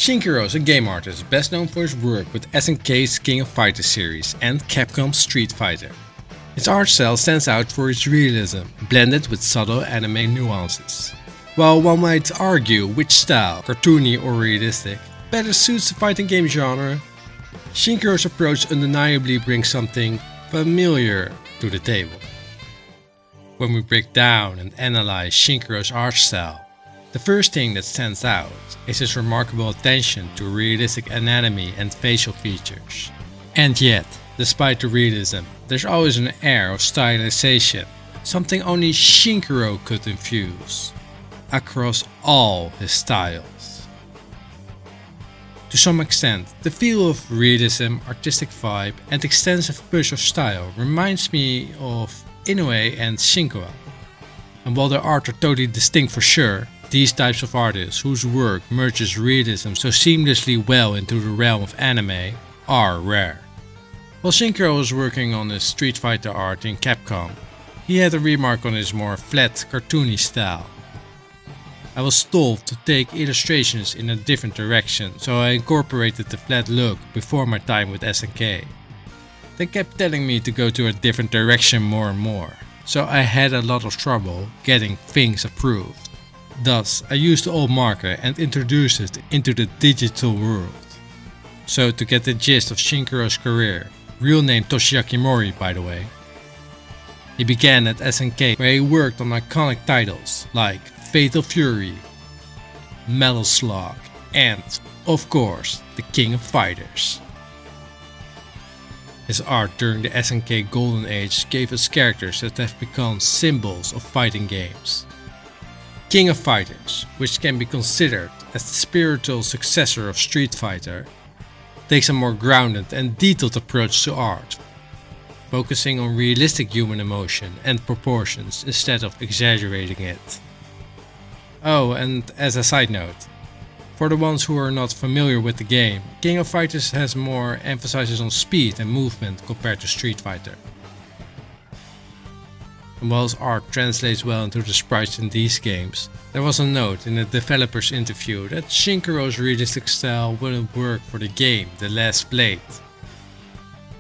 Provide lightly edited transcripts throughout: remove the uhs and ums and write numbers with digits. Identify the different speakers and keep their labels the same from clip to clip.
Speaker 1: Shinkiro is a game artist best known for his work with SNK's King of Fighters series and Capcom's Street Fighter. His art style stands out for its realism, blended with subtle anime nuances. While one might argue which style, cartoony or realistic, better suits the fighting game genre, Shinkiro's approach undeniably brings something familiar to the table. When we break down and analyze Shinkiro's art style, the first thing that stands out is his remarkable attention to realistic anatomy and facial features. And yet, despite the realism, there's always an air of stylization, something only Shinkiro could infuse, across all his styles. To some extent, the feel of realism, artistic vibe and extensive push of style reminds me of Inoue and Shinkawa. And while their art are totally distinct for sure, these types of artists whose work merges realism so seamlessly well into the realm of anime are rare. While Shinkiro was working on his Street Fighter art in Capcom, he had a remark on his more flat, cartoony style. I was told to take illustrations in a different direction, so I incorporated the flat look before my time with SNK. They kept telling me to go to a different direction more and more, so I had a lot of trouble getting things approved. Thus, I used the old marker and introduced it into the digital world. So to get the gist of Shinkiro's career, real name Toshiaki Mori by the way, he began at SNK where he worked on iconic titles like Fatal Fury, Metal Slug and, of course, the King of Fighters. His art during the SNK Golden Age gave us characters that have become symbols of fighting games. King of Fighters, which can be considered as the spiritual successor of Street Fighter, takes a more grounded and detailed approach to art, focusing on realistic human emotion and proportions instead of exaggerating it. Oh, and as a side note, for the ones who are not familiar with the game, King of Fighters has more emphasis on speed and movement compared to Street Fighter. And while his art translates well into the sprites in these games, there was a note in the developer's interview that Shinkiro's realistic style wouldn't work for the game The Last Blade.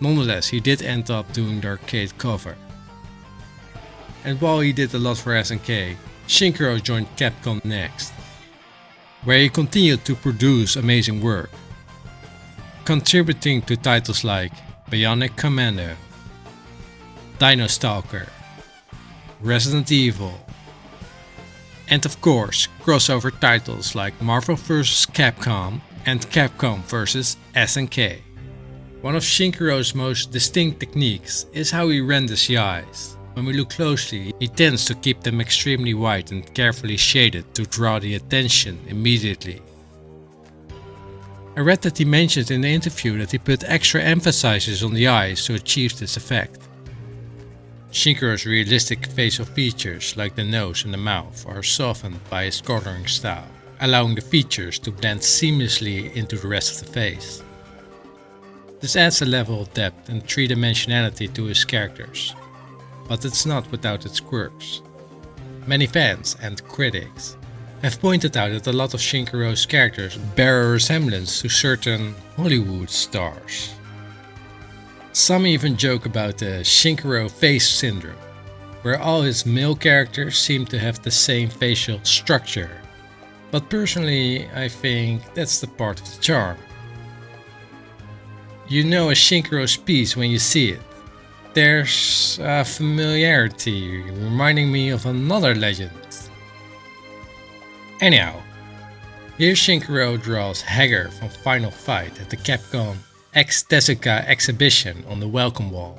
Speaker 1: Nonetheless, he did end up doing the arcade cover. And while he did a lot for SNK, Shinkiro joined Capcom next, where he continued to produce amazing work, contributing to titles like Bionic Commando, Dino Stalker, Resident Evil, and of course crossover titles like Marvel vs. Capcom and Capcom vs. SNK. One of Shinkiro's most distinct techniques is how he renders the eyes. When we look closely, he tends to keep them extremely white and carefully shaded to draw the attention immediately. I read that he mentioned in the interview that he put extra emphasis on the eyes to achieve this effect. Shinkiro's realistic facial features like the nose and the mouth are softened by his coloring style, allowing the features to blend seamlessly into the rest of the face. This adds a level of depth and three-dimensionality to his characters, but it's not without its quirks. Many fans and critics have pointed out that a lot of Shinkiro's characters bear a resemblance to certain Hollywood stars. Some even joke about the Shinkiro face syndrome, where all his male characters seem to have the same facial structure, but personally I think that's the part of the charm. You know a Shinkiro's piece when you see it. There's a familiarity reminding me of another legend. Anyhow, here Shinkiro draws Hager from Final Fight at the Capcom X Tezuka exhibition on the welcome wall.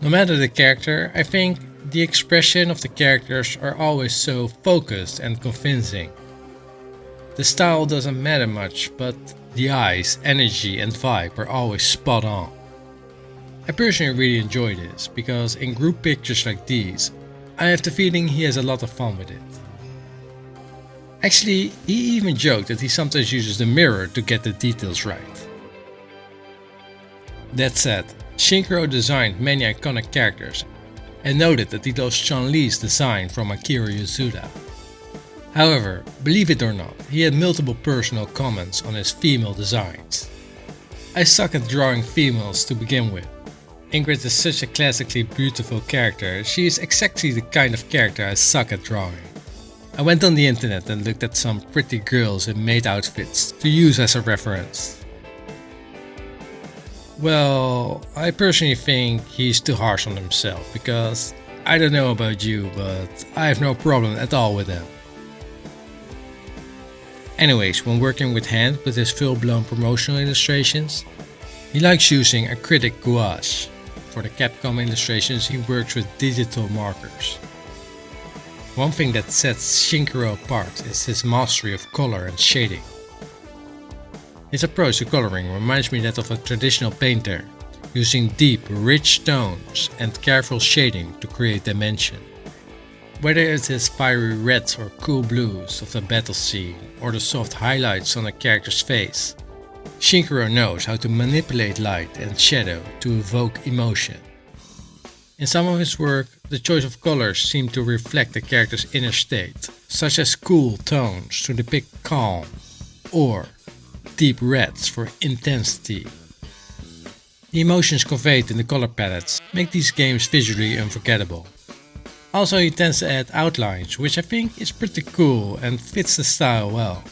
Speaker 1: No matter the character, I think the expression of the characters are always so focused and convincing. The style doesn't matter much, but the eyes, energy and vibe are always spot on. I personally really enjoy this because in group pictures like these, I have the feeling he has a lot of fun with it. Actually, he even joked that he sometimes uses the mirror to get the details right. That said, Shinkiro designed many iconic characters and noted that he loves Chun-Li's design from Akira Yasuda. However, believe it or not, he had multiple personal comments on his female designs. I suck at drawing females to begin with. Ingrid is such a classically beautiful character, she is exactly the kind of character I suck at drawing. I went on the internet and looked at some pretty girls in maid outfits to use as a reference. Well, I personally think he's too harsh on himself because I don't know about you, but I have no problem at all with him. Anyways, when working with hand with his full-blown promotional illustrations, he likes using acrylic gouache. For the Capcom illustrations, he works with digital markers. One thing that sets Shinkiro apart is his mastery of color and shading. His approach to coloring reminds me that of a traditional painter, using deep, rich tones and careful shading to create dimension. Whether it is fiery reds or cool blues of the battle scene or the soft highlights on a character's face, Shinkiro knows how to manipulate light and shadow to evoke emotion. In some of his work, the choice of colors seem to reflect the character's inner state, such as cool tones to depict calm, or deep reds for intensity. The emotions conveyed in the color palettes make these games visually unforgettable. Also, he tends to add outlines, which I think is pretty cool and fits the style well.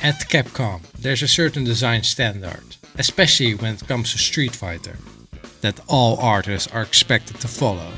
Speaker 1: At Capcom, there's a certain design standard, especially when it comes to Street Fighter, that all artists are expected to follow.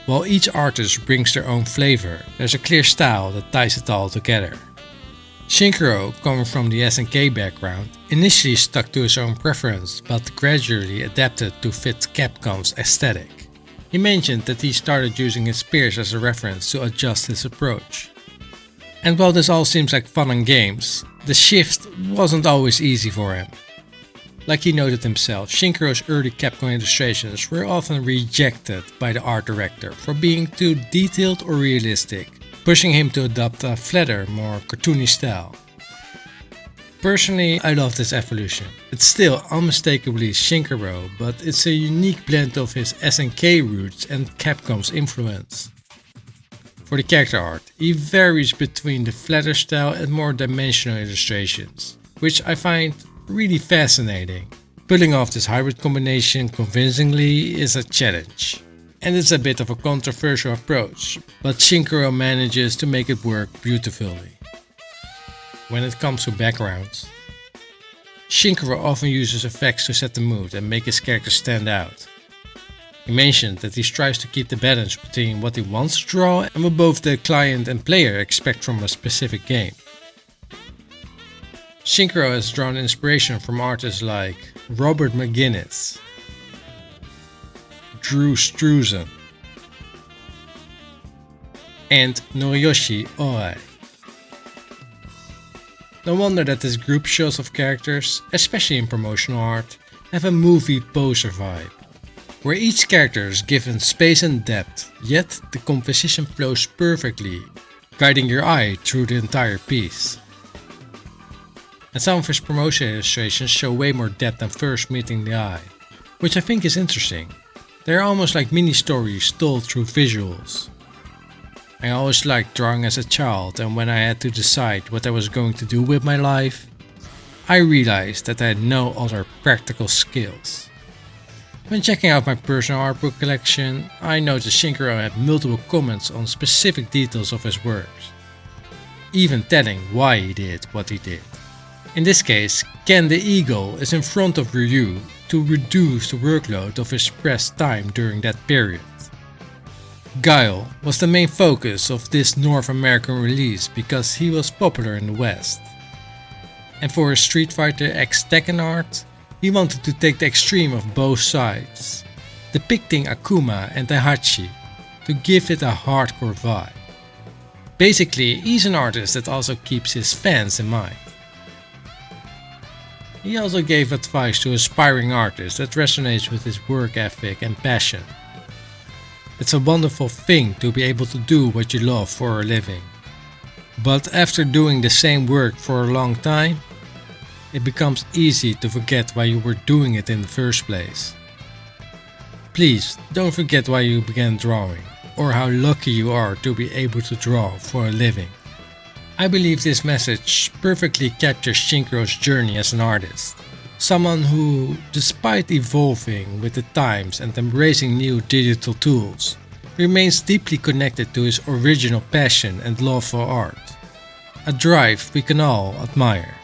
Speaker 1: While each artist brings their own flavor, there's a clear style that ties it all together. Shinkiro, coming from the SNK background, initially stuck to his own preference but gradually adapted to fit Capcom's aesthetic. He mentioned that he started using his peers as a reference to adjust his approach. And while this all seems like fun and games, the shift wasn't always easy for him. Like he noted himself, Shinkiro's early Capcom illustrations were often rejected by the art director for being too detailed or realistic, pushing him to adopt a flatter, more cartoony style. Personally, I love this evolution. It's still unmistakably Shinkiro, but it's a unique blend of his SNK roots and Capcom's influence. For the character art, he varies between the flatter style and more dimensional illustrations, which I find really fascinating. Pulling off this hybrid combination convincingly is a challenge. And it's a bit of a controversial approach, but Shinkiro manages to make it work beautifully. When it comes to backgrounds, Shinkiro often uses effects to set the mood and make his character stand out. He mentioned that he strives to keep the balance between what he wants to draw and what both the client and player expect from a specific game. Shinkiro has drawn inspiration from artists like Robert McGuinness, Drew Struzan, and Noriyoshi Oi. No wonder that this group shows of characters, especially in promotional art, have a movie poster vibe, where each character is given space and depth, yet the composition flows perfectly, guiding your eye through the entire piece. And some of his promotional illustrations show way more depth than first meeting the eye, which I think is interesting. They're almost like mini stories told through visuals. I always liked drawing as a child, and when I had to decide what I was going to do with my life, I realized that I had no other practical skills. When checking out my personal art book collection, I noticed Shinkiro had multiple comments on specific details of his works, even telling why he did what he did. In this case, Ken the Eagle is in front of Ryu to reduce the workload of his press time during that period. Guile was the main focus of this North American release because he was popular in the West. And for his Street Fighter X Tekken art, he wanted to take the extreme of both sides, depicting Akuma and Daihachi to give it a hardcore vibe. Basically, he's an artist that also keeps his fans in mind. He also gave advice to aspiring artists that resonates with his work ethic and passion. It's a wonderful thing to be able to do what you love for a living. But after doing the same work for a long time, it becomes easy to forget why you were doing it in the first place. Please don't forget why you began drawing. or how lucky you are to be able to draw for a living. I believe this message perfectly captures Shinkiro's journey as an artist. Someone who, despite evolving with the times and embracing new digital tools, remains deeply connected to his original passion and love for art. A drive we can all admire.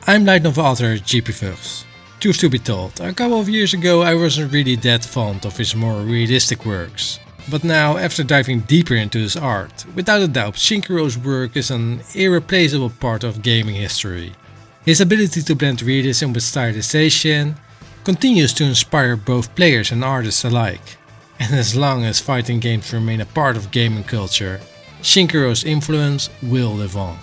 Speaker 1: I'm light novel author GPVugs. Truth to be told, a couple of years ago I wasn't really that fond of his more realistic works. But now, after diving deeper into his art, without a doubt Shinkiro's work is an irreplaceable part of gaming history. His ability to blend realism with stylization continues to inspire both players and artists alike. And as long as fighting games remain a part of gaming culture, Shinkiro's influence will live on.